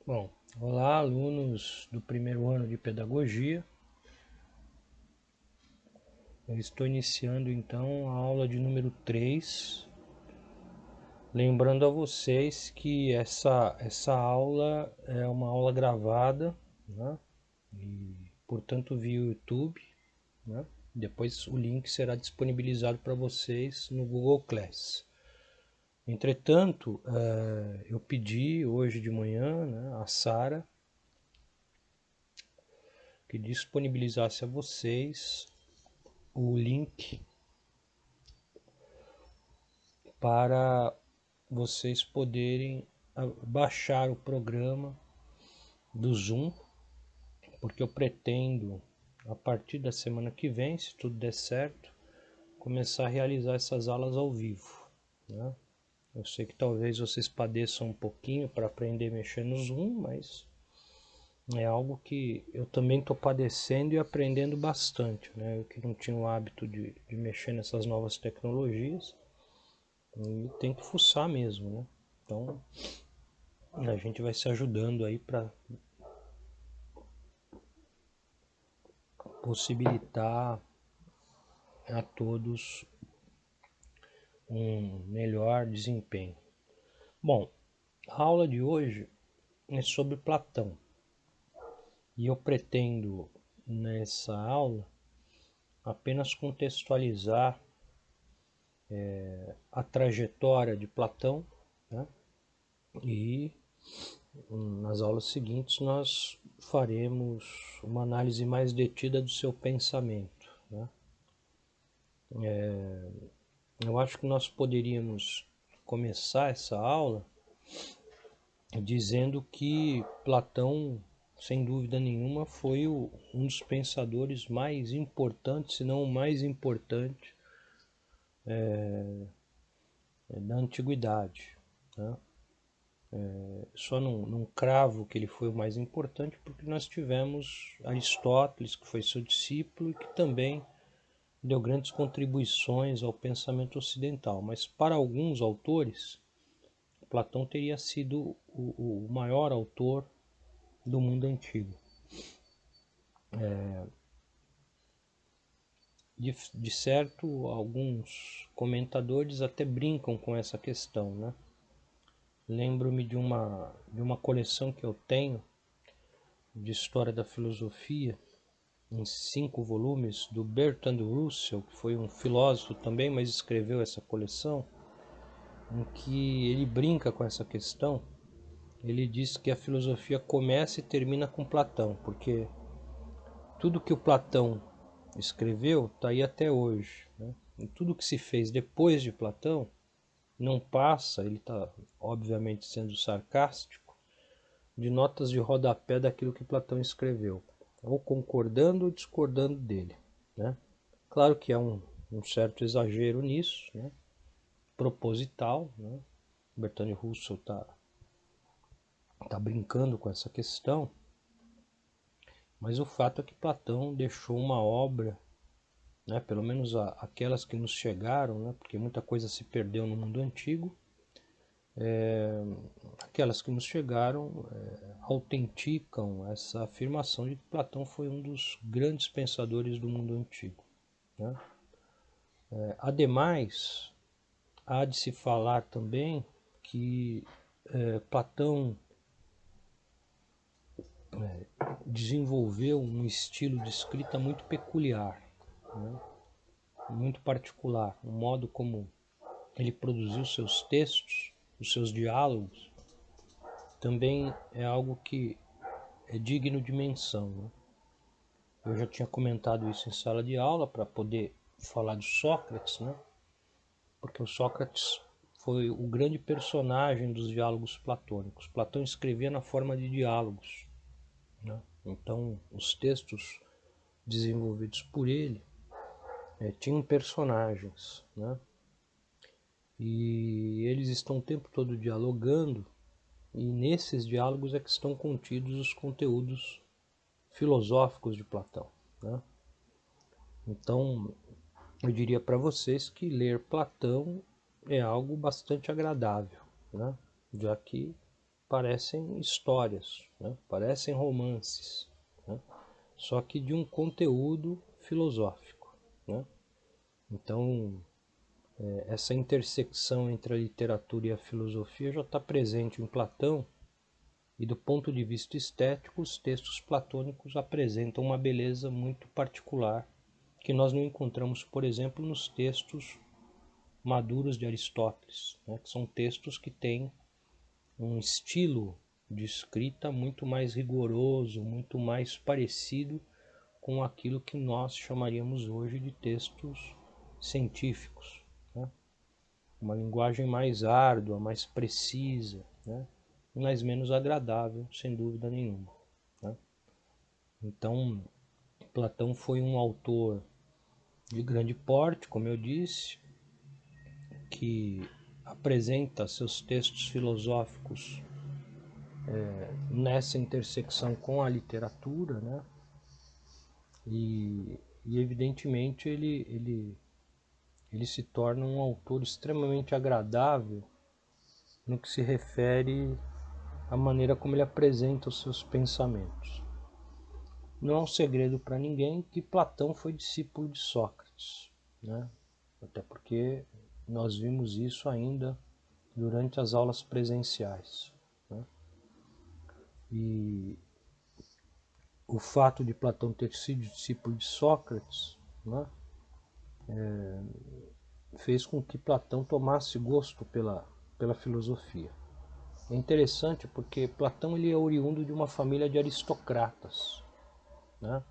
Bom, olá, alunos do primeiro ano de pedagogia. Eu estou iniciando então a aula de número 3. Lembrando a vocês que essa aula é uma aula gravada, né? E, portanto, via YouTube, né? Depois o link será disponibilizado para vocês no Google Class. Entretanto, eu pedi hoje de manhã, né, a Sara que disponibilizasse a vocês o link para vocês poderem baixar o programa do Zoom, porque eu pretendo, a partir da semana que vem, se tudo der certo, começar a realizar essas aulas ao vivo, né? Eu sei que talvez vocês padeçam um pouquinho para aprender a mexer no Zoom, mas é algo que eu também estou padecendo e aprendendo bastante, né? Eu que não tinha o hábito de mexer nessas novas tecnologias, e tem que fuçar mesmo, né? Então a gente vai se ajudando aí para possibilitar a todos um melhor desempenho. Bom, a aula de hoje é sobre Platão e eu pretendo nessa aula apenas contextualizar a trajetória de Platão, né? E nas aulas seguintes nós faremos uma análise mais detida do seu pensamento, né? Eu acho que nós poderíamos começar essa aula dizendo que Platão, sem dúvida nenhuma, foi um dos pensadores mais importantes, se não o mais importante, da antiguidade, né? Só não cravo que ele foi o mais importante porque nós tivemos Aristóteles, que foi seu discípulo e que também deu grandes contribuições ao pensamento ocidental. Mas para alguns autores, Platão teria sido o maior autor do mundo antigo. De certo, alguns comentadores até brincam com essa questão, né? Lembro-me de uma coleção que eu tenho de história da filosofia, em 5 volumes, do Bertrand Russell, que foi um filósofo também, mas escreveu essa coleção, em que ele brinca com essa questão. Ele diz que a filosofia começa e termina com Platão, porque tudo que o Platão escreveu está aí até hoje, né? E tudo que se fez depois de Platão não passa, ele está obviamente sendo sarcástico, de notas de rodapé daquilo que Platão escreveu, ou concordando ou discordando dele, né? Claro que há um certo exagero nisso, né? Proposital, né? Bertrand Russell tá brincando com essa questão, mas o fato é que Platão deixou uma obra, né? Pelo menos aquelas que nos chegaram, né? Porque muita coisa se perdeu no mundo antigo. Aquelas que nos chegaram autenticam essa afirmação de que Platão foi um dos grandes pensadores do mundo antigo, né? Ademais, há de se falar também que Platão desenvolveu um estilo de escrita muito peculiar, né? Muito particular, o modo como ele produziu seus textos, os seus diálogos, também é algo que é digno de menção, né? Eu já tinha comentado isso em sala de aula para poder falar de Sócrates, né? Porque o Sócrates foi o grande personagem dos diálogos platônicos. Platão escrevia na forma de diálogos, né? Então, os textos desenvolvidos por ele tinham personagens, né? E eles estão o tempo todo dialogando, e nesses diálogos é que estão contidos os conteúdos filosóficos de Platão, né? Então, eu diria para vocês que ler Platão é algo bastante agradável, né? Já que parecem histórias, né? Parecem romances, né? Só que de um conteúdo filosófico, né? Então, essa intersecção entre a literatura e a filosofia já está presente em Platão, e do ponto de vista estético, os textos platônicos apresentam uma beleza muito particular que nós não encontramos, por exemplo, nos textos maduros de Aristóteles, né? Que são textos que têm um estilo de escrita muito mais rigoroso, muito mais parecido com aquilo que nós chamaríamos hoje de textos científicos, né? Uma linguagem mais árdua, mais precisa, né? Mas menos agradável, sem dúvida nenhuma, né? Então, Platão foi um autor de grande porte, como eu disse, que apresenta seus textos filosóficos nessa intersecção com a literatura, né? E evidentemente ele se torna um autor extremamente agradável no que se refere à maneira como ele apresenta os seus pensamentos. Não é um segredo para ninguém que Platão foi discípulo de Sócrates, né? Até porque nós vimos isso ainda durante as aulas presenciais, né? E o fato de Platão ter sido discípulo de Sócrates, né, fez com que Platão tomasse gosto pela filosofia. É interessante porque Platão ele é oriundo de uma família de aristocratas, né?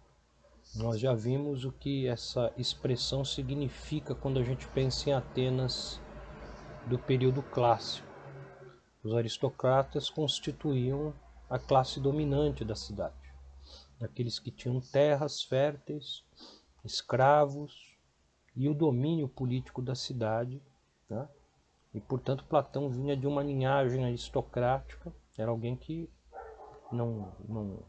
Nós já vimos o que essa expressão significa quando a gente pensa em Atenas do período clássico. Os aristocratas constituíam a classe dominante da cidade, aqueles que tinham terras férteis, escravos e o domínio político da cidade, né? E portanto Platão vinha de uma linhagem aristocrática, era alguém que não, não,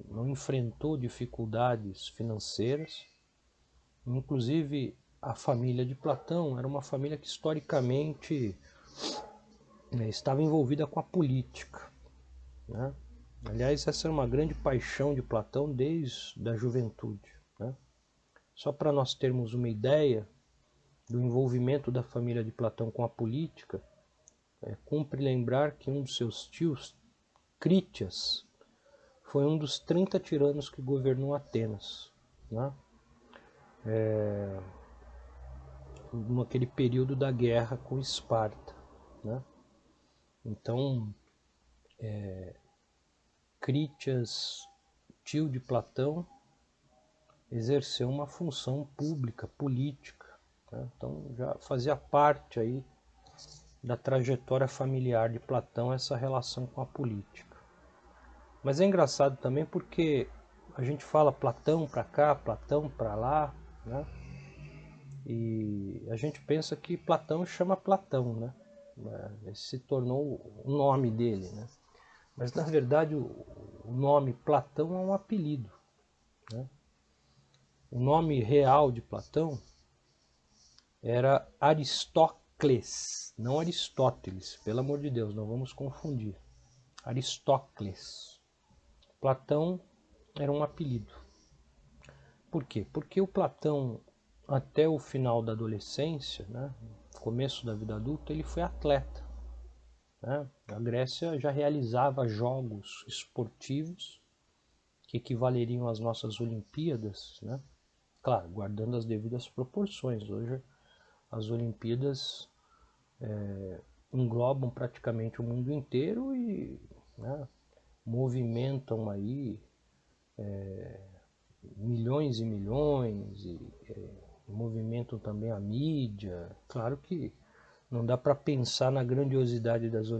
não enfrentou dificuldades financeiras. Inclusive a família de Platão era uma família que historicamente estava envolvida com a política, né? Aliás, essa era uma grande paixão de Platão desde a juventude, né? Só para nós termos uma ideia do envolvimento da família de Platão com a política, cumpre lembrar que um dos seus tios, Crítias, foi um dos 30 tiranos que governou Atenas, né? Naquele período da guerra com Esparta, né? Então, Crítias, tio de Platão, exerceu uma função pública, política, né? Então já fazia parte aí da trajetória familiar de Platão essa relação com a política. Mas é engraçado também porque a gente fala Platão para cá, Platão para lá, né? E a gente pensa que Platão chama Platão, né? Esse se tornou o nome dele, né? Mas na verdade o nome Platão é um apelido, né? O nome real de Platão era Aristócles, não Aristóteles, pelo amor de Deus, não vamos confundir. Aristócles. Platão era um apelido. Por quê? Porque o Platão, até o final da adolescência, né, começo da vida adulta, ele foi atleta, né? A Grécia já realizava jogos esportivos que equivaleriam às nossas Olimpíadas, né? Claro, guardando as devidas proporções. Hoje as Olimpíadas englobam praticamente o mundo inteiro e, né, movimentam aí milhões e milhões e movimentam também a mídia. Claro que não dá para pensar na grandiosidade das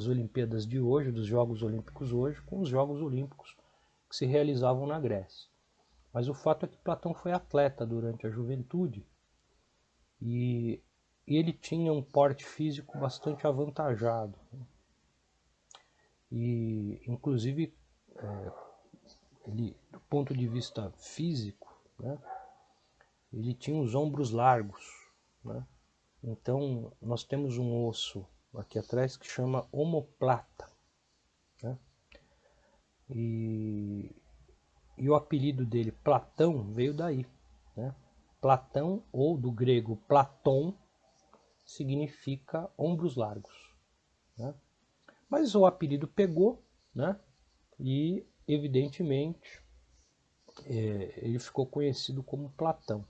Olimpíadas de hoje, dos Jogos Olímpicos hoje, com os Jogos Olímpicos que se realizavam na Grécia. Mas o fato é que Platão foi atleta durante a juventude e ele tinha um porte físico bastante avantajado. E, inclusive, ele, do ponto de vista físico, né, ele tinha os ombros largos, né? Então, nós temos um osso aqui atrás que chama omoplata, E o apelido dele, Platão, veio daí, né? Platão, ou do grego Platon, significa ombros largos, né? Mas o apelido pegou, né? E, evidentemente, ele ficou conhecido como Platão,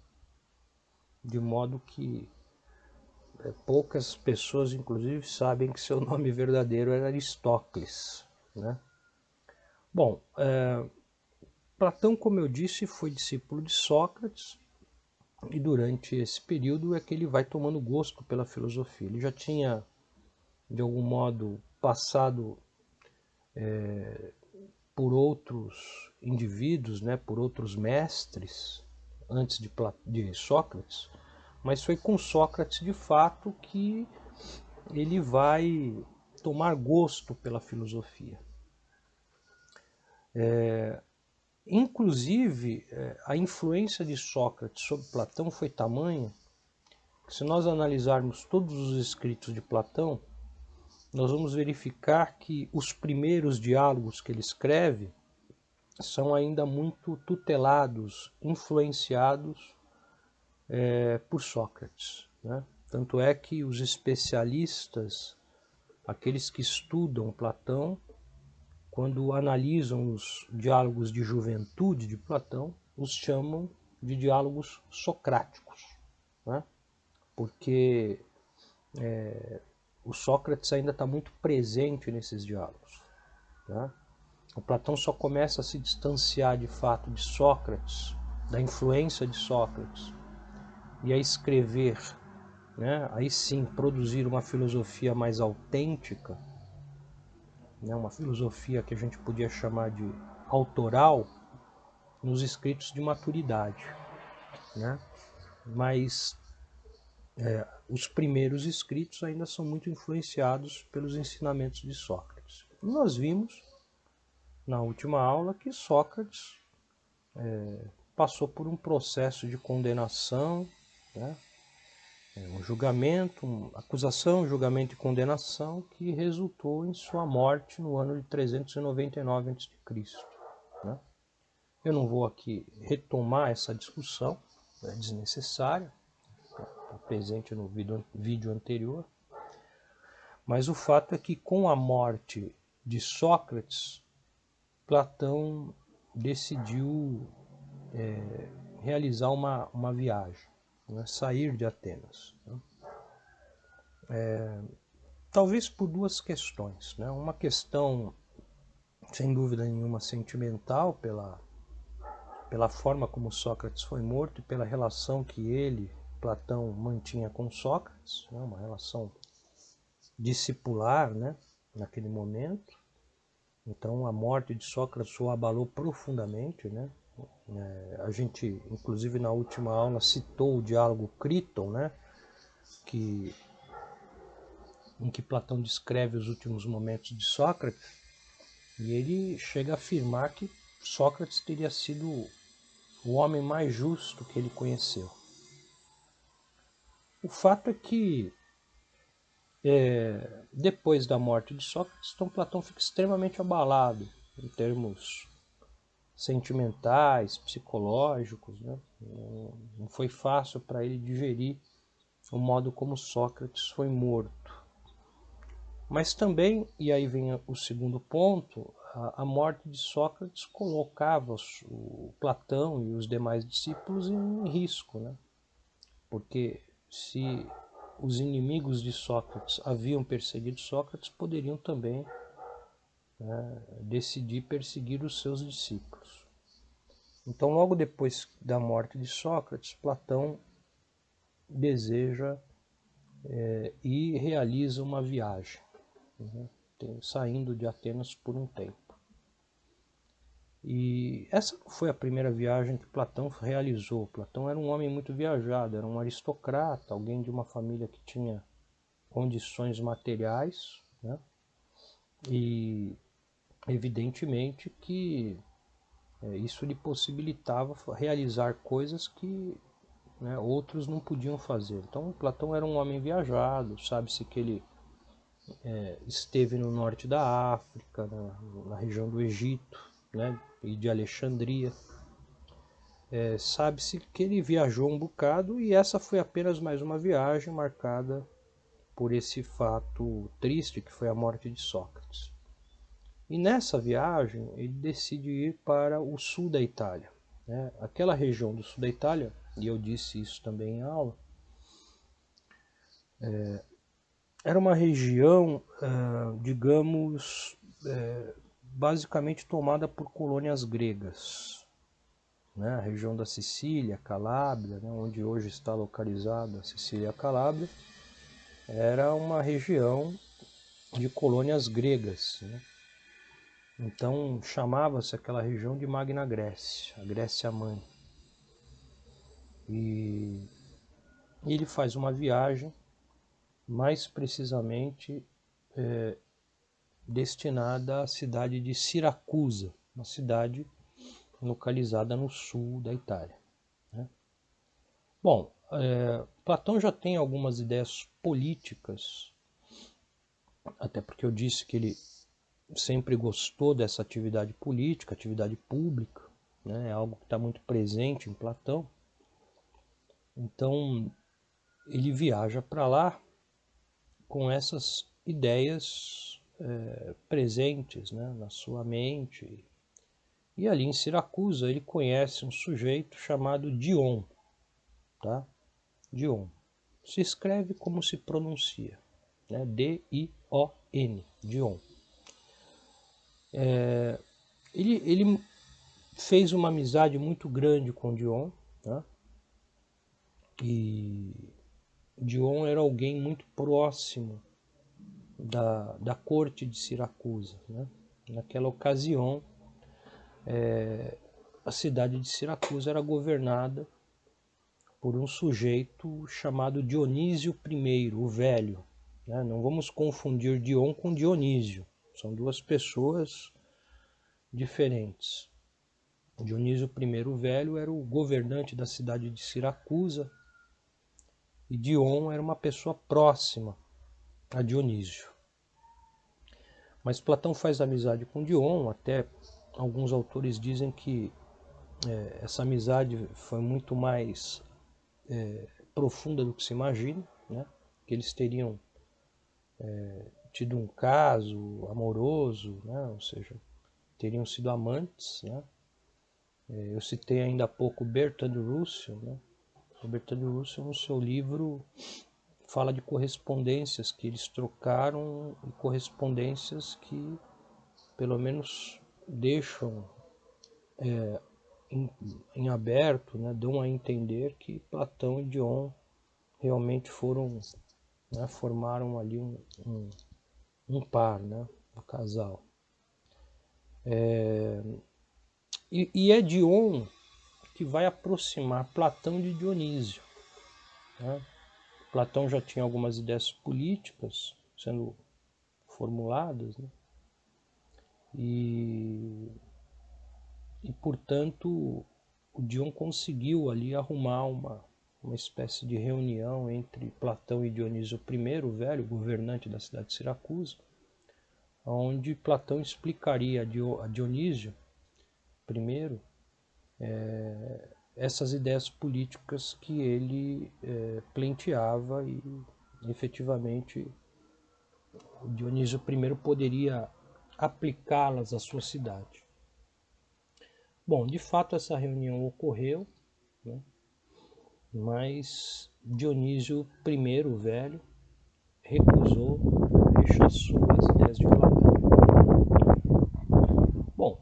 de modo que poucas pessoas, inclusive, sabem que seu nome verdadeiro era Aristócles, né? Bom, Platão, como eu disse, foi discípulo de Sócrates, e durante esse período é que ele vai tomando gosto pela filosofia. Ele já tinha, de algum modo, passado por outros indivíduos, né, por outros mestres, antes de Sócrates, mas foi com Sócrates, de fato, que ele vai tomar gosto pela filosofia. Inclusive, a influência de Sócrates sobre Platão foi tamanha que, se nós analisarmos todos os escritos de Platão, nós vamos verificar que os primeiros diálogos que ele escreve são ainda muito tutelados, influenciados por Sócrates, né? Tanto é que os especialistas, aqueles que estudam Platão, quando analisam os diálogos de juventude de Platão, os chamam de diálogos socráticos, né? Porque o Sócrates ainda está muito presente nesses diálogos, né? O Platão só começa a se distanciar de fato de Sócrates, da influência de Sócrates, e a escrever, né, aí sim produzir uma filosofia mais autêntica, né, uma filosofia que a gente podia chamar de autoral, nos escritos de maturidade, né? Mas os primeiros escritos ainda são muito influenciados pelos ensinamentos de Sócrates. E nós vimos na última aula que Sócrates passou por um processo de condenação, né? Um julgamento, acusação, julgamento e condenação que resultou em sua morte no ano de 399 a.C., né? Eu não vou aqui retomar essa discussão, é desnecessária, está presente no vídeo anterior, mas o fato é que, com a morte de Sócrates, Platão decidiu realizar uma viagem, né? Sair de Atenas, né? Talvez por duas questões, né? Uma questão, sem dúvida nenhuma, sentimental, pela forma como Sócrates foi morto e pela relação que ele, Platão, mantinha com Sócrates, né? Uma relação discipular, né? Naquele momento. Então a morte de Sócrates o abalou profundamente, né? A gente, inclusive na última aula, citou o diálogo Críton, né? Em que Platão descreve os últimos momentos de Sócrates, e ele chega a afirmar que Sócrates teria sido o homem mais justo que ele conheceu. O fato é que, depois da morte de Sócrates, então Platão fica extremamente abalado em termos sentimentais, psicológicos, né? Não foi fácil para ele digerir o modo como Sócrates foi morto. Mas também, e aí vem o segundo ponto, a morte de Sócrates colocava o Platão e os demais discípulos em risco, né? Porque se os inimigos de Sócrates haviam perseguido Sócrates, poderiam também, né, decidir perseguir os seus discípulos. Então, logo depois da morte de Sócrates, Platão deseja e realiza uma viagem, né, saindo de Atenas por um tempo. E essa não foi a primeira viagem que Platão realizou. Platão era um homem muito viajado, era um aristocrata, alguém de uma família que tinha condições materiais, né? E evidentemente que isso lhe possibilitava realizar coisas que, né, outros não podiam fazer. Então Platão era um homem viajado, sabe-se que ele esteve no norte da África, na região do Egito, né, e de Alexandria. Sabe-se que ele viajou um bocado e essa foi apenas mais uma viagem marcada por esse fato triste que foi a morte de Sócrates. E nessa viagem ele decide ir para o sul da Itália, né? Aquela região do sul da Itália, e eu disse isso também em aula, era uma região, digamos, basicamente tomada por colônias gregas, né? A região da Sicília, Calábria, né? Onde hoje está localizada a Sicília e a Calábria, era uma região de colônias gregas, né? Então chamava-se aquela região de Magna Grécia, a Grécia Mãe. E ele faz uma viagem, mais precisamente destinada à cidade de Siracusa, uma cidade localizada no sul da Itália, né? Bom, Platão já tem algumas ideias políticas, até porque eu disse que ele sempre gostou dessa atividade política, atividade pública, né? É algo que está muito presente em Platão. Então ele viaja para lá com essas ideias presentes, né, na sua mente. E ali em Siracusa ele conhece um sujeito chamado Dion, tá? Dion. Se escreve como se pronuncia, né? D-I-O-N, Dion. Ele fez uma amizade muito grande com Dion, tá? E Dion era alguém muito próximo da corte de Siracusa, né? Naquela ocasião, a cidade de Siracusa era governada por um sujeito chamado Dionísio I, o Velho, né? Não vamos confundir Dion com Dionísio, são duas pessoas diferentes. Dionísio I, o Velho, era o governante da cidade de Siracusa e Dion era uma pessoa próxima a Dionísio. Mas Platão faz amizade com Dion, até alguns autores dizem que essa amizade foi muito mais profunda do que se imagina, né? Que eles teriam tido um caso amoroso, né? Ou seja, teriam sido amantes, né? Eu citei ainda há pouco Bertrand Russell, né? O Bertrand Russell, no seu livro, fala de correspondências que eles trocaram e correspondências que, pelo menos, deixam em aberto, né? Dão a entender que Platão e Dion realmente foram, né? Formaram ali um par, né? Um casal. E é Dion que vai aproximar Platão de Dionísio, né? Platão já tinha algumas ideias políticas sendo formuladas, né? E portanto, o Dion conseguiu ali arrumar uma espécie de reunião entre Platão e Dionísio I, o velho governante da cidade de Siracusa, onde Platão explicaria a Dionísio I essas ideias políticas que ele pleiteava e efetivamente o Dionísio I poderia aplicá-las à sua cidade. Bom, de fato essa reunião ocorreu, né? Mas Dionísio I, o velho, recusou, rechaçou as ideias de Platão. Bom,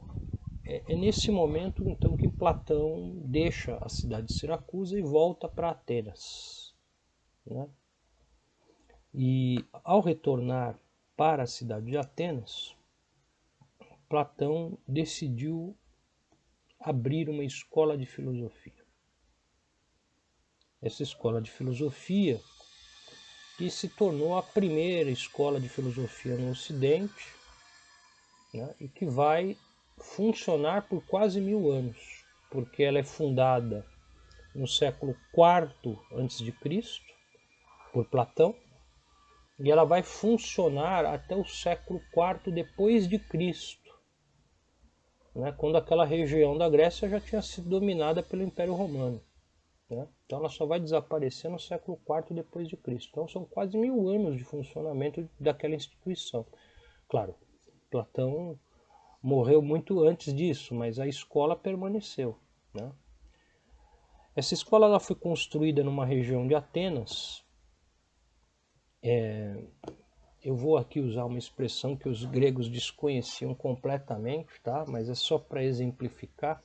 é nesse momento então que Platão deixa a cidade de Siracusa e volta para Atenas, né? E ao retornar para a cidade de Atenas, Platão decidiu abrir uma escola de filosofia. Essa escola de filosofia que se tornou a primeira escola de filosofia no Ocidente, né, e que vai funcionar por quase 1000 anos, porque ela é fundada no século IV a.C., por Platão, e ela vai funcionar até o século IV depois de Cristo, né, quando aquela região da Grécia já tinha sido dominada pelo Império Romano. Né? Então ela só vai desaparecer no século IV depois de Cristo. Então são quase 1000 anos de funcionamento daquela instituição. Claro, Platão morreu muito antes disso, mas a escola permaneceu. Né? Essa escola ela foi construída numa região de Atenas. Eu vou aqui usar uma expressão que os gregos desconheciam completamente, tá? Mas é só para exemplificar.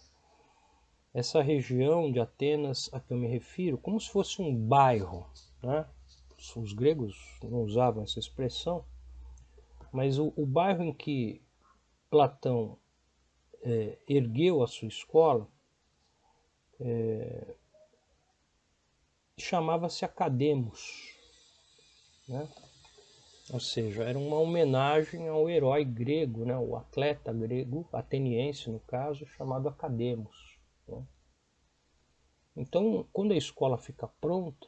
Essa região de Atenas a que eu me refiro, como se fosse um bairro, né? Os gregos não usavam essa expressão, mas o bairro em que Platão ergueu a sua escola chamava-se Academos, né? Ou seja, era uma homenagem ao herói grego, né? O atleta grego, ateniense no caso, chamado Academos. Né? Então, quando a escola fica pronta,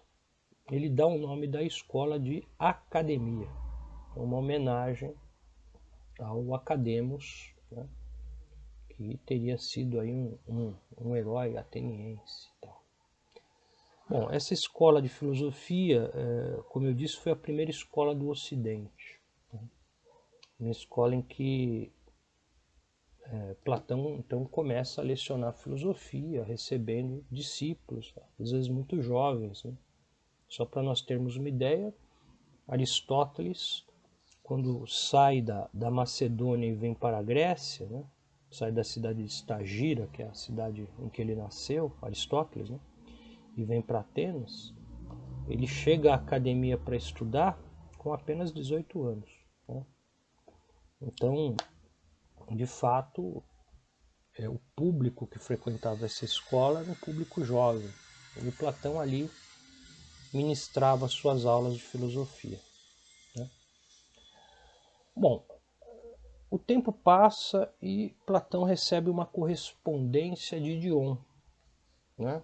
ele dá o nome da escola de academia, uma homenagem ao Academos, né? Que teria sido aí um herói ateniense. Tal. Bom, essa escola de filosofia, como eu disse, foi a primeira escola do Ocidente. Né? Uma escola em que Platão então começa a lecionar filosofia, recebendo discípulos, às vezes muito jovens. Né? Só para nós termos uma ideia, Aristóteles, quando sai da Macedônia e vem para a Grécia, né? Sai da cidade de Estagira, que é a cidade em que ele nasceu, Aristóteles, né? E vem para Atenas, ele chega à academia para estudar com apenas 18 anos. Né? Então, de fato, o público que frequentava essa escola era um público jovem. E Platão ali ministrava suas aulas de filosofia. Né? Bom, o tempo passa e Platão recebe uma correspondência de Dion. Né?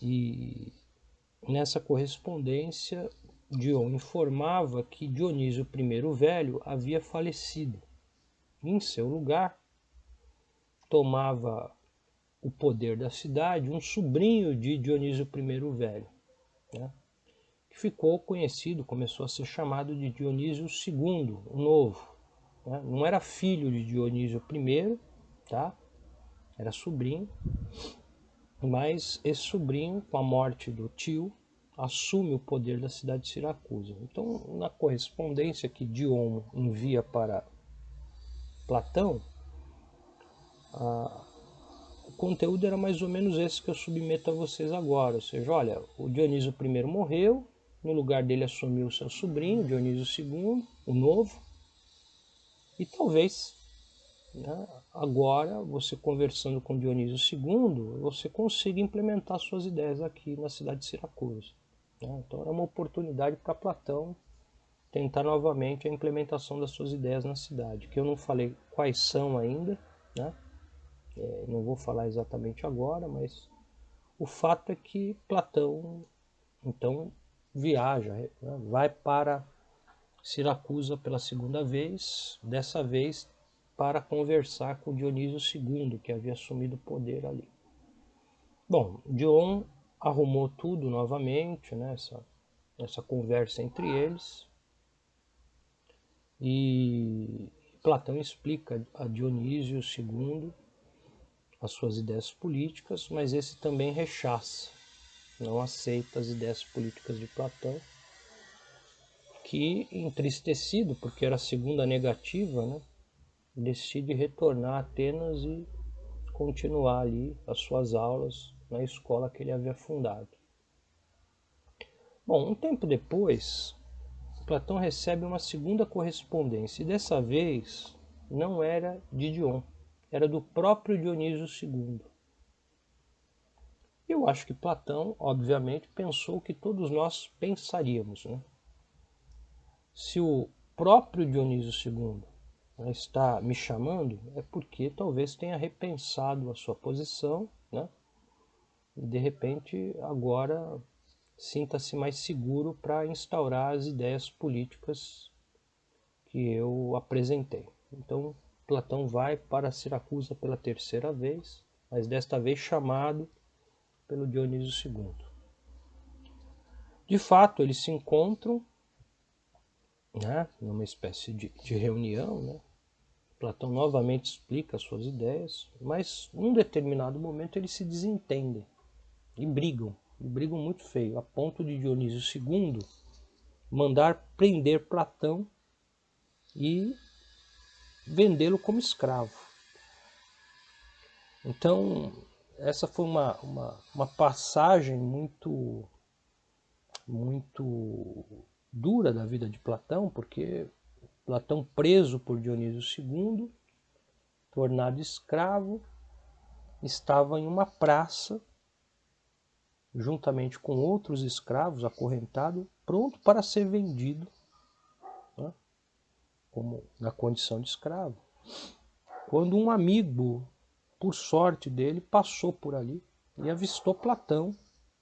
E nessa correspondência, Dion informava que Dionísio I o Velho havia falecido. Em seu lugar, tomava o poder da cidade um sobrinho de Dionísio I o Velho, né? Que ficou conhecido, começou a ser chamado de Dionísio II, o Novo. Né? Não era filho de Dionísio I, tá? Era sobrinho, mas esse sobrinho, com a morte do tio, assume o poder da cidade de Siracusa. Então, na correspondência que Dion envia para Platão, o conteúdo era mais ou menos esse que eu submeto a vocês agora. Ou seja, olha, o Dionísio I morreu, no lugar dele assumiu seu sobrinho, Dionísio II, o Novo, e talvez, né, agora, você conversando com Dionísio II, você consiga implementar suas ideias aqui na cidade de Siracusa. Né? Então era uma oportunidade para Platão tentar novamente a implementação das suas ideias na cidade, que eu não falei quais são ainda, né? Não vou falar exatamente agora, mas o fato é que Platão então viaja, né? Vai para Siracusa pela segunda vez, dessa vez para conversar com Dionísio II, que havia assumido o poder ali. Bom, Dion arrumou tudo novamente, né, essa conversa entre eles, e Platão explica a Dionísio II as suas ideias políticas, mas esse também rechaça, não aceita as ideias políticas de Platão, que, entristecido, porque era a segunda negativa, né, decide retornar a Atenas e continuar ali as suas aulas na escola que ele havia fundado. Bom, um tempo depois, Platão recebe uma segunda correspondência, e dessa vez não era de Dion, era do próprio Dionísio II. Eu acho que Platão, obviamente, pensou o que todos nós pensaríamos. Né? Se o próprio Dionísio II está me chamando, é porque talvez tenha repensado a sua posição, né? E de repente agora sinta-se mais seguro para instaurar as ideias políticas que eu apresentei. Então Platão vai para Siracusa pela terceira vez, mas desta vez chamado pelo Dionísio II. De fato, eles se encontram, né, numa espécie de reunião, né? Platão novamente explica as suas ideias, mas num determinado momento eles se desentendem e brigam muito feio, a ponto de Dionísio II mandar prender Platão e vendê-lo como escravo. Então, essa foi uma passagem muito dura da vida de Platão, porque Platão preso por Dionísio II, tornado escravo, estava em uma praça, juntamente com outros escravos, acorrentado, pronto para ser vendido, né, como na condição de escravo. Quando um amigo, por sorte dele, passou por ali e avistou Platão,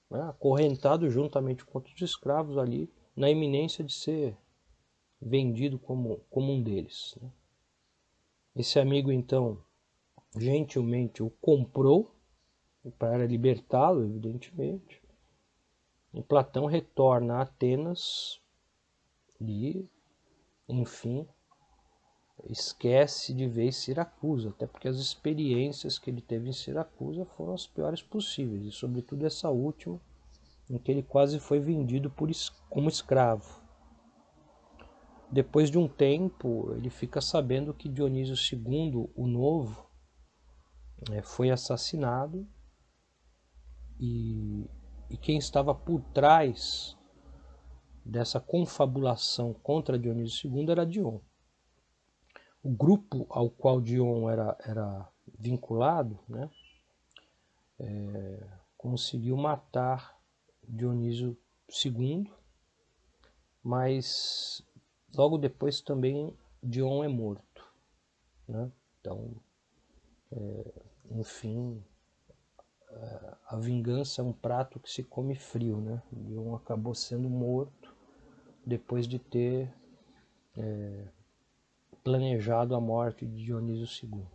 né, acorrentado juntamente com outros escravos ali, na iminência de ser vendido como um deles, né. Esse amigo, então, gentilmente o comprou para libertá-lo, evidentemente. E Platão retorna a Atenas e, enfim, esquece de vez Siracusa, até porque as experiências que ele teve em Siracusa foram as piores possíveis, e sobretudo essa última, em que ele quase foi vendido como escravo. Depois de um tempo, ele fica sabendo que Dionísio II, o Novo, foi assassinado, e quem estava por trás dessa confabulação contra Dionísio II era Dion. O grupo ao qual Dion era vinculado, né, conseguiu matar Dionísio II, mas logo depois também Dion é morto, né? Então, enfim, a vingança é um prato que se come frio, né? Dion acabou sendo morto depois de ter planejado a morte de Dionísio II.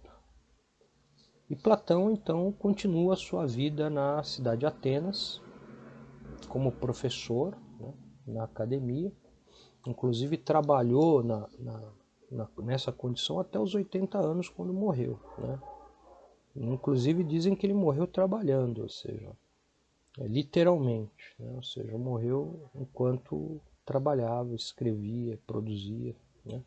E Platão, então, continua a sua vida na cidade de Atenas, como professor, né, na academia. Inclusive trabalhou nessa condição até os 80 anos, quando morreu, né? Inclusive dizem que ele morreu trabalhando, ou seja, literalmente, né? Ou seja, morreu enquanto trabalhava, escrevia, produzia, né?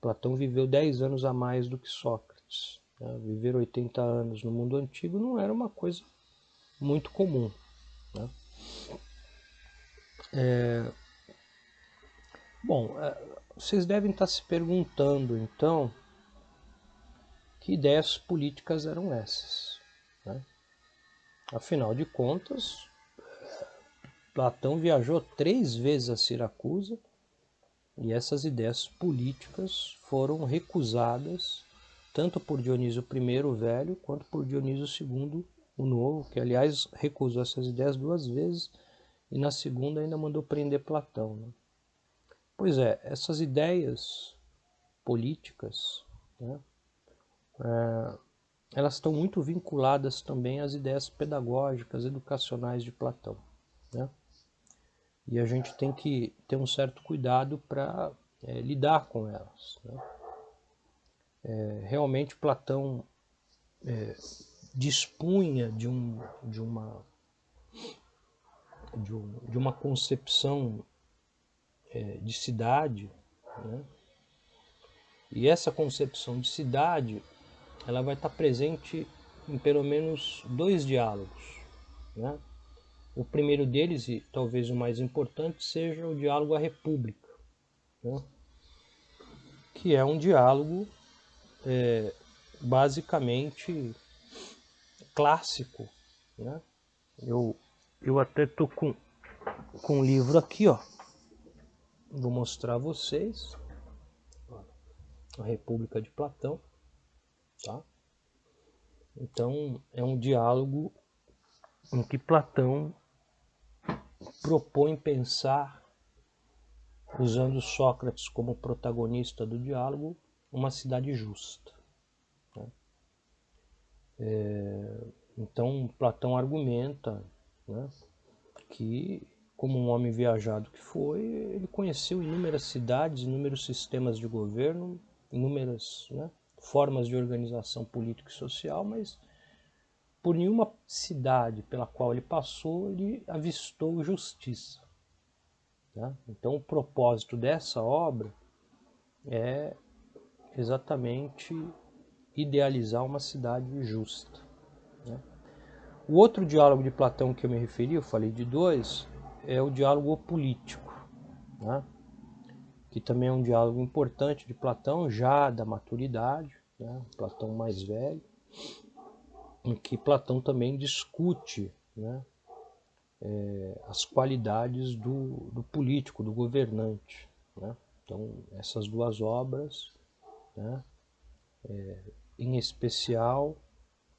Platão viveu 10 anos a mais do que Sócrates, né? Viver 80 anos no mundo antigo não era uma coisa muito comum, né? Bom, vocês devem estar se perguntando, então, que ideias políticas eram essas, né? Afinal de contas, Platão viajou 3 vezes a Siracusa e essas ideias políticas foram recusadas tanto por Dionísio I o Velho quanto por Dionísio II o Novo, que aliás recusou essas ideias 2 vezes e na segunda ainda mandou prender Platão, né? Pois é, essas ideias políticas, né, elas estão muito vinculadas também às ideias pedagógicas, educacionais de Platão, né? E a gente tem que ter um certo cuidado para lidar com elas, né? Realmente Platão dispunha de uma concepção de cidade, né? E essa concepção de cidade ela vai estar presente em pelo menos 2 diálogos, né? O primeiro deles, e talvez o mais importante, seja o diálogo à República, né? Que é um diálogo basicamente clássico, né? Eu até estou com um livro aqui, ó. Vou mostrar a vocês. A República de Platão, tá? Então é um diálogo em que Platão propõe pensar, usando Sócrates como protagonista do diálogo, uma cidade justa. Né? Então Platão argumenta, né, que, como um homem viajado que foi, ele conheceu inúmeras cidades, inúmeros sistemas de governo, inúmeras, né, formas de organização política e social, mas por nenhuma cidade pela qual ele passou, ele avistou justiça. Né? Então o propósito dessa obra é exatamente idealizar uma cidade justa. Né? O outro diálogo de Platão que eu me referi, eu falei de dois, é o diálogo político, né? Que também é um diálogo importante de Platão, já da maturidade, né? Platão mais velho, em que Platão também discute, né, as qualidades do político, do governante. Né? Então, essas duas obras, né, em especial,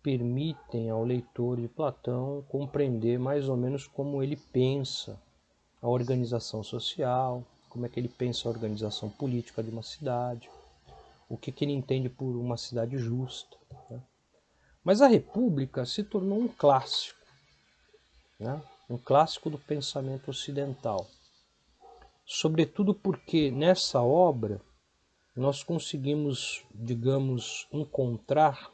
permitem ao leitor de Platão compreender mais ou menos como ele pensa a organização social, como é que ele pensa a organização política de uma cidade, o que ele entende por uma cidade justa. Né? Mas a República se tornou um clássico, né? Um clássico do pensamento ocidental. Sobretudo porque nessa obra nós conseguimos, digamos, encontrar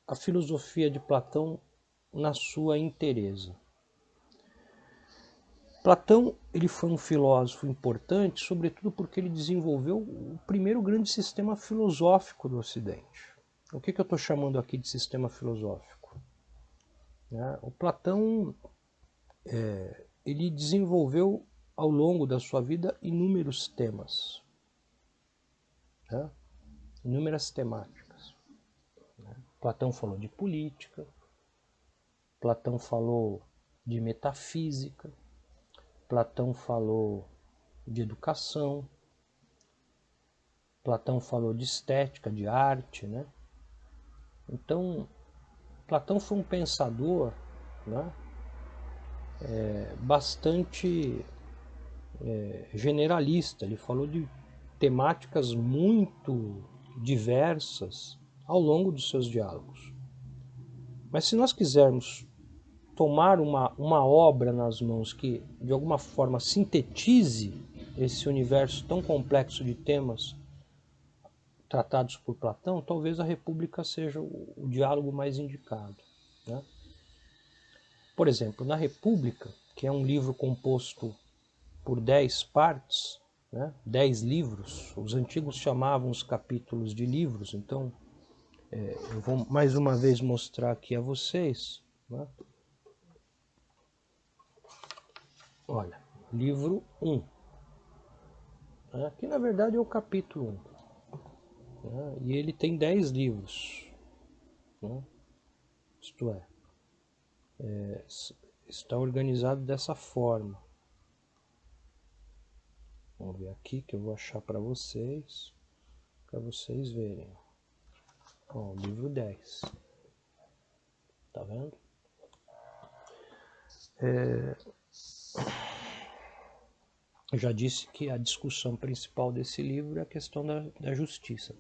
a filosofia de Platão na sua inteireza. Platão ele foi um filósofo importante, sobretudo porque ele desenvolveu o primeiro grande sistema filosófico do Ocidente. O que eu estou chamando aqui de sistema filosófico? O Platão ele desenvolveu ao longo da sua vida inúmeros temas, né? Inúmeras temáticas. Platão falou de política, Platão falou de metafísica, Platão falou de educação, Platão falou de estética, de arte, né? Então, Platão foi um pensador, né, bastante generalista. Ele falou de temáticas muito diversas ao longo dos seus diálogos. Mas se nós quisermos tomar uma obra nas mãos que, de alguma forma, sintetize esse universo tão complexo de temas tratados por Platão, talvez a República seja o diálogo mais indicado. Né? Por exemplo, na República, que é um livro composto por 10 partes, né? 10 livros, os antigos chamavam os capítulos de livros, então eu vou mais uma vez mostrar aqui a vocês. Né? Olha, livro 1, né? Que na verdade é o capítulo 1, né? E ele tem 10 livros, né? Isto é, está organizado dessa forma. Vamos ver aqui que eu vou achar para vocês verem. Ó, o livro 10. Tá vendo? Eu já disse que a discussão principal desse livro é a questão da justiça.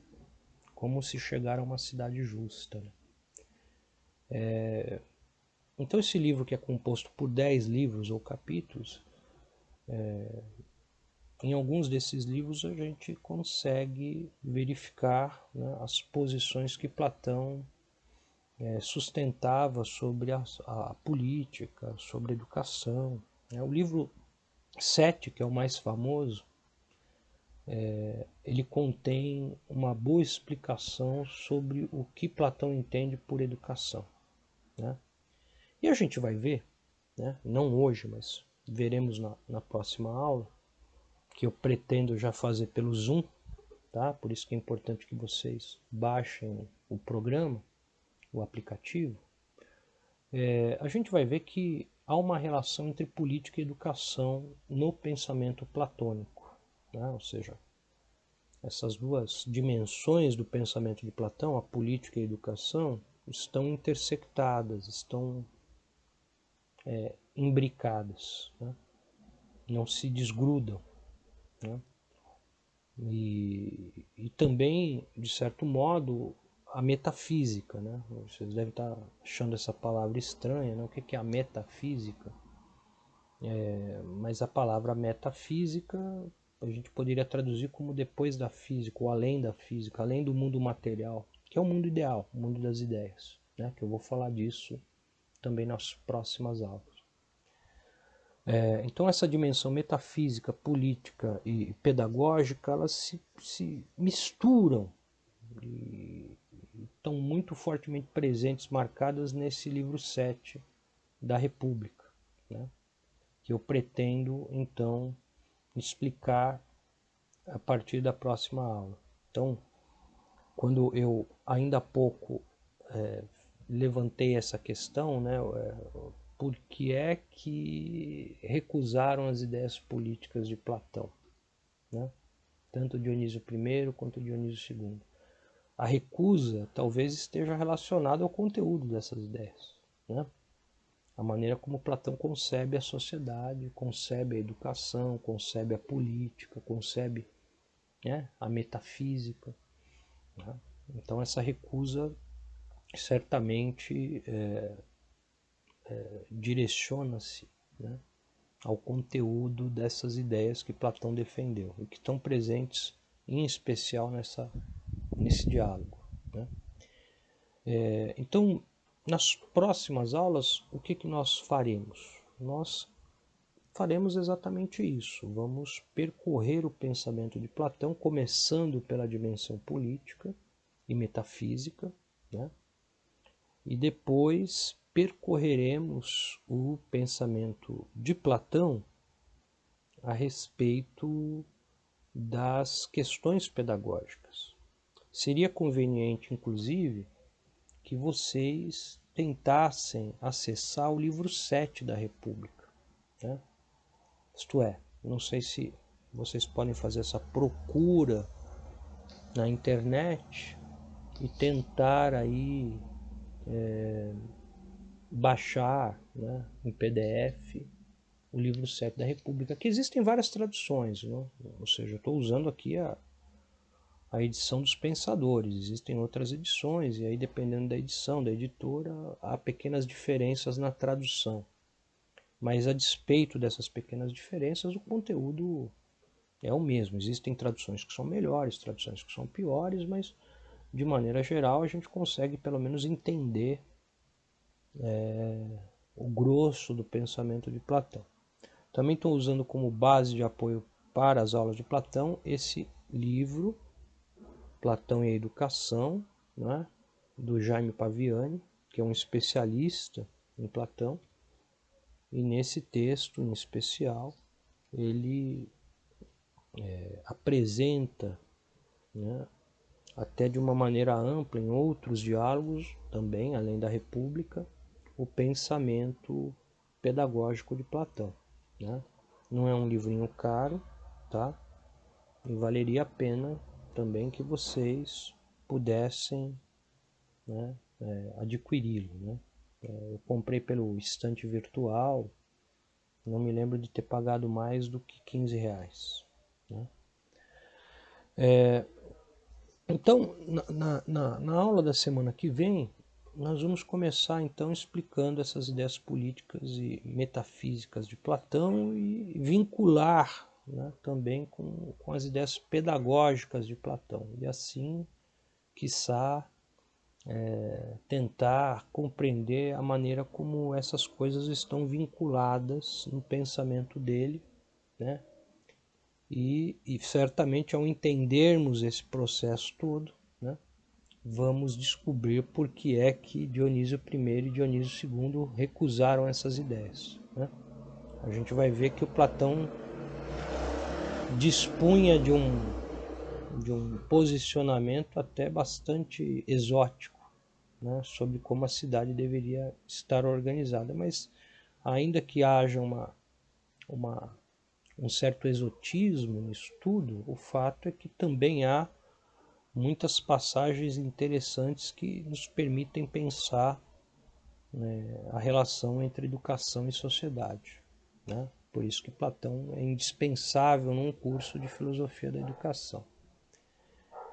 Como se chegar a uma cidade justa. Né? Então esse livro, que é composto por 10 livros ou capítulos, em alguns desses livros a gente consegue verificar, né, as posições que Platão sustentava sobre a política, sobre a educação. O livro 7, que é o mais famoso, ele contém uma boa explicação sobre o que Platão entende por educação. Né? E a gente vai ver, né, não hoje, mas veremos na próxima aula, que eu pretendo já fazer pelo Zoom, tá? Por isso que é importante que vocês baixem o programa, o aplicativo. A gente vai ver que há uma relação entre política e educação no pensamento platônico, né? Ou seja, essas duas dimensões do pensamento de Platão, a política e a educação, estão intersectadas, estão imbricadas, né? Não se desgrudam. né? E também, de certo modo, a metafísica, né? Vocês devem estar achando essa palavra estranha, né? O que é a metafísica? Mas a palavra metafísica a gente poderia traduzir como depois da física, ou além da física, além do mundo material, que é o mundo ideal, o mundo das ideias, né? Que eu vou falar disso também nas próximas aulas. Então essa dimensão metafísica, política e pedagógica, elas se misturam e estão muito fortemente presentes, marcadas nesse livro 7 da República, né? Que eu pretendo então explicar a partir da próxima aula. Então, quando eu ainda há pouco levantei essa questão, né, por que é que recusaram as ideias políticas de Platão, né? Tanto Dionísio I quanto Dionísio II. A recusa talvez esteja relacionada ao conteúdo dessas ideias, né? A maneira como Platão concebe a sociedade, concebe a educação, concebe a política, concebe, né, a metafísica, né? Então essa recusa certamente direciona-se, né, ao conteúdo dessas ideias que Platão defendeu e que estão presentes em especial nesse diálogo, né? Então, nas próximas aulas, o que nós faremos? Nós faremos exatamente isso. Vamos percorrer o pensamento de Platão, começando pela dimensão política e metafísica, né? E depois percorreremos o pensamento de Platão a respeito das questões pedagógicas. Seria conveniente, inclusive, que vocês tentassem acessar o livro 7 da República, né? Isto é, não sei se vocês podem fazer essa procura na internet e tentar aí baixar, né, em PDF o livro 7 da República, que existem várias traduções, né? Ou seja, eu estou usando aqui a edição dos pensadores, existem outras edições, e aí dependendo da edição, da editora, há pequenas diferenças na tradução. Mas a despeito dessas pequenas diferenças, o conteúdo é o mesmo. Existem traduções que são melhores, traduções que são piores, mas de maneira geral a gente consegue pelo menos entender o grosso do pensamento de Platão. Também estou usando como base de apoio para as aulas de Platão esse livro, Platão e a Educação, né, do Jaime Paviani, que é um especialista em Platão, e nesse texto em especial ele apresenta, né, até de uma maneira ampla em outros diálogos também, além da República, o pensamento pedagógico de Platão, né? Não é um livrinho caro, tá? E valeria a pena também que vocês pudessem, né, adquiri-lo, né? Eu comprei pelo estante virtual, não me lembro de ter pagado mais do que R$ 15, né? Então, na aula da semana que vem, nós vamos começar então explicando essas ideias políticas e metafísicas de Platão e vincular, né, também com as ideias pedagógicas de Platão. E assim, quiçá, tentar compreender a maneira como essas coisas estão vinculadas no pensamento dele, né? E certamente ao entendermos esse processo todo, né, vamos descobrir por que é que Dionísio I e Dionísio II recusaram essas ideias, né? A gente vai ver que o Platão dispunha de um posicionamento até bastante exótico, né, sobre como a cidade deveria estar organizada, mas ainda que haja um certo exotismo nisso tudo, o fato é que também há muitas passagens interessantes que nos permitem pensar, né, a relação entre educação e sociedade, né? Por isso que Platão é indispensável num curso de filosofia da educação.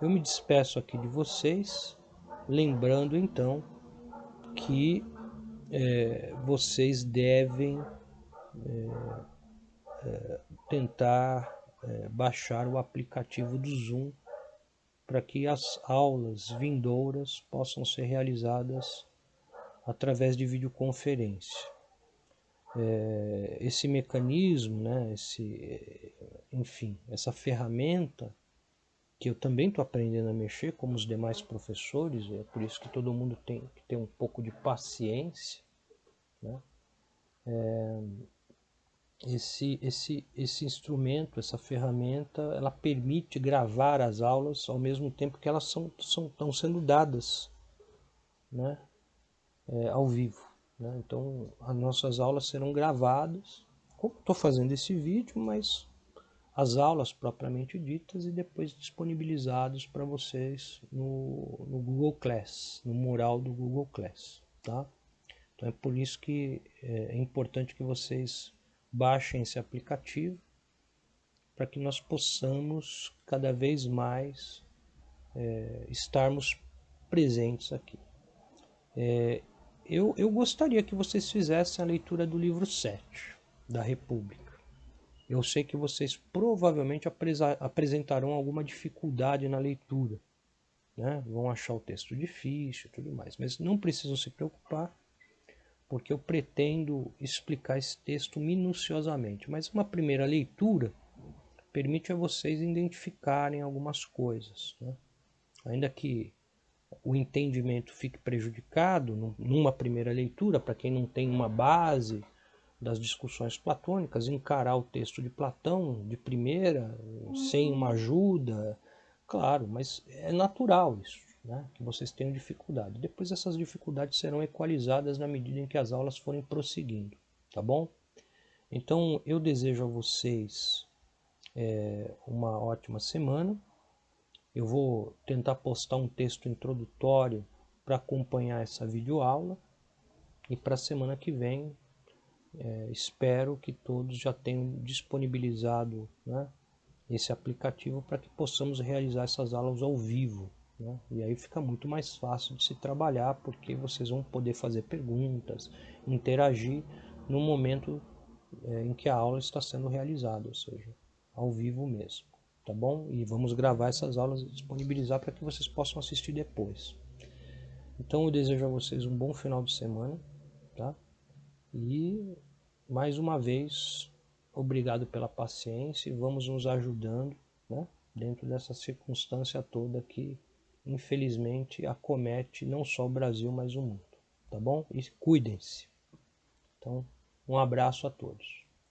Eu me despeço aqui de vocês, lembrando então que vocês devem tentar baixar o aplicativo do Zoom para que as aulas vindouras possam ser realizadas através de videoconferência. Esse mecanismo, né, enfim, essa ferramenta que eu também estou aprendendo a mexer, como os demais professores, é por isso que todo mundo tem que ter um pouco de paciência, né? Esse instrumento, essa ferramenta, ela permite gravar as aulas ao mesmo tempo que elas estão sendo dadas, né, ao vivo. Né? Então, as nossas aulas serão gravadas, como estou fazendo esse vídeo, mas as aulas propriamente ditas e depois disponibilizados para vocês no Google Class, no mural do Google Class. Tá? Então é por isso que é importante que vocês baixem esse aplicativo para que nós possamos cada vez mais estarmos presentes aqui. Eu gostaria que vocês fizessem a leitura do livro 7 da República. Eu sei que vocês provavelmente apresentarão alguma dificuldade na leitura, né? Vão achar o texto difícil e tudo mais, mas não precisam se preocupar, porque eu pretendo explicar esse texto minuciosamente. Mas uma primeira leitura permite a vocês identificarem algumas coisas, né? Ainda que o entendimento fique prejudicado numa primeira leitura, para quem não tem uma base das discussões platônicas, encarar o texto de Platão de primeira, sem uma ajuda, claro, mas é natural isso, né? Que vocês tenham dificuldade. Depois essas dificuldades serão equalizadas na medida em que as aulas forem prosseguindo, tá bom? Então eu desejo a vocês uma ótima semana. Eu vou tentar postar um texto introdutório para acompanhar essa videoaula e para a semana que vem espero que todos já tenham disponibilizado, né, esse aplicativo para que possamos realizar essas aulas ao vivo, né? E aí fica muito mais fácil de se trabalhar, porque vocês vão poder fazer perguntas, interagir no momento em que a aula está sendo realizada, ou seja, ao vivo mesmo, tá bom? E vamos gravar essas aulas e disponibilizar para que vocês possam assistir depois. Então eu desejo a vocês um bom final de semana, tá? E mais uma vez, obrigado pela paciência e vamos nos ajudando, né, dentro dessa circunstância toda que infelizmente acomete não só o Brasil, mas o mundo, tá bom? E cuidem-se. Então, um abraço a todos.